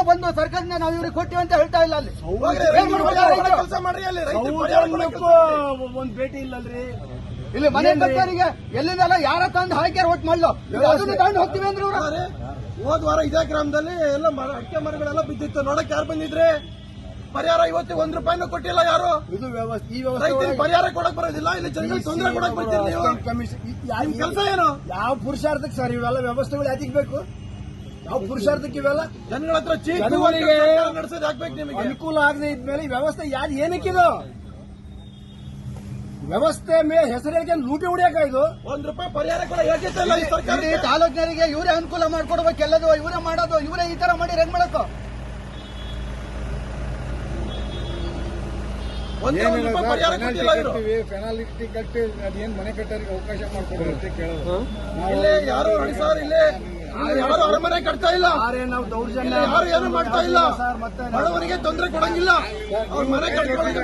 ಬಂದು ಸರ್ಕಾರದಿಂದ ನಾವು ಇವ್ರಿಗೆ ಕೊಟ್ಟಿವಿ ಅಂತ ಹೇಳ್ತಾ ಇಲ್ಲ ಅಲ್ಲಿ. ಕೆಲಸ ಮಾಡ್ರಿ ಅಲ್ಲಿ ಒಂದ್ ಭೇಟಿ ಇಲ್ಲಲ್ರಿ. ಇಲ್ಲಿ ಮನೆ ಕಟ್ಟೋರಿಗೆ ಎಲ್ಲಿಂದಲ್ಲ ಯಾರ ತಂದು ಹಾಕ್ಯಾರ ಒಟ್ಟು ಮಾಡ್ಲು ಅದನ್ನು ತಗೊಂಡು ಹೋಗ್ತೀವಿ ಅಂದ್ರೆ ಹೋದ್ ವಾರ ಇದೇ ಗ್ರಾಮದಲ್ಲಿ ಎಲ್ಲ ಅಡಿಕೆ ಮರಗಳೆಲ್ಲ ಬಿದ್ದಿತ್ತು. ನೋಡಕ್ ಯಾರು ಬಂದಿದ್ರೆ ಪರಿಹಾರ ಇವತ್ತು ₹1 ಕೊಟ್ಟಿಲ್ಲ ಯಾರು. ಇದು ವ್ಯವಸ್ಥೆ, ಈ ರೈತರಿಗೆ ಪರಿಹಾರ ಕೊಡಕ್ ಬರೋದಿಲ್ಲ, ಇಲ್ಲಿ ಜನಗಳಿಗೆ ತೊಂದರೆ ಕೊಡಕ್ ಬರ್ತೀರಿ ನೀವು. ನಿಮ್ ಕೆಲಸ ಏನು? ಯಾವ ಪುರುಷಾರ್ಥಕ್ಕೆ ಸರ್ ಇವೆಲ್ಲ ವ್ಯವಸ್ಥೆಗಳು ಯಾತಿಗೆ ಬೇಕು? ಯಾವ ಪುರುಷಾರ್ಥಕ್ಕೆ ಇವೆಲ್ಲ? ಜನಗಳ ಹತ್ರ ಜನಗಳಿಗೆ ನಡೆಸೋದು ಹಾಕ್ಬೇಕು ನಿಮಗೆ. ಅನುಕೂಲ ಆಗದೆ ಇದ್ಮೇಲೆ ಈ ವ್ಯವಸ್ಥೆ ಯಾರು ಏನಕ್ಕಿದು? ವ್ಯವಸ್ಥೆ ಮೇಲೆ ಹೆಸರಿಗೆ ಲೂಟಿ ಹೊಡಿಯಾಕ ಇದು? ₹1 ಪರಿಹಾರ ಕೂಡ ಯೋಗ್ಯತೆ ಇಲ್ಲ ಈ ಸರ್ಕಾರ. ತಾಲೂಕಿನರಿಗೆ ಇವರೇ ಅನುಕೂಲ ಮಾಡ್ಕೊಡ್ಬೇಕು, ಎಲ್ಲದು ಇವರೇ ಮಾಡೋದು, ಇವರೇ ಈ ತರ ಮಾಡಿ ಹೆಂಗ್ ಮಾಡಬೇಕು? ಪೆನಾಲ್ಟಿ ಕಟ್ಟಿ ಅದೇನ್ ಮನೆ ಕಟ್ಟೋರಿಗೆ ಅವಕಾಶ ಮಾಡ್ಕೊಡ್ರಿ ಅಂತ ಕೇಳೋದು. ಇಲ್ಲೇ ಯಾರು ಇಲ್ಲೇ ಯಾರು ಅರಮನೆ ಕಟ್ತಾ ಇಲ್ಲ, ನಾವು ದೌರ್ಜನ್ಯ ಯಾರು ಏನು ಮಾಡ್ತಾ ಇಲ್ಲ. ಸರ್. ಮತ್ತೆ ಬಡವರಿಗೆ ತೊಂದರೆ ಕೊಡಂಗಿಲ್ಲ, ಅವ್ರ ಮನೆ ಕಟ್ಕೊಳ್ಳೋದು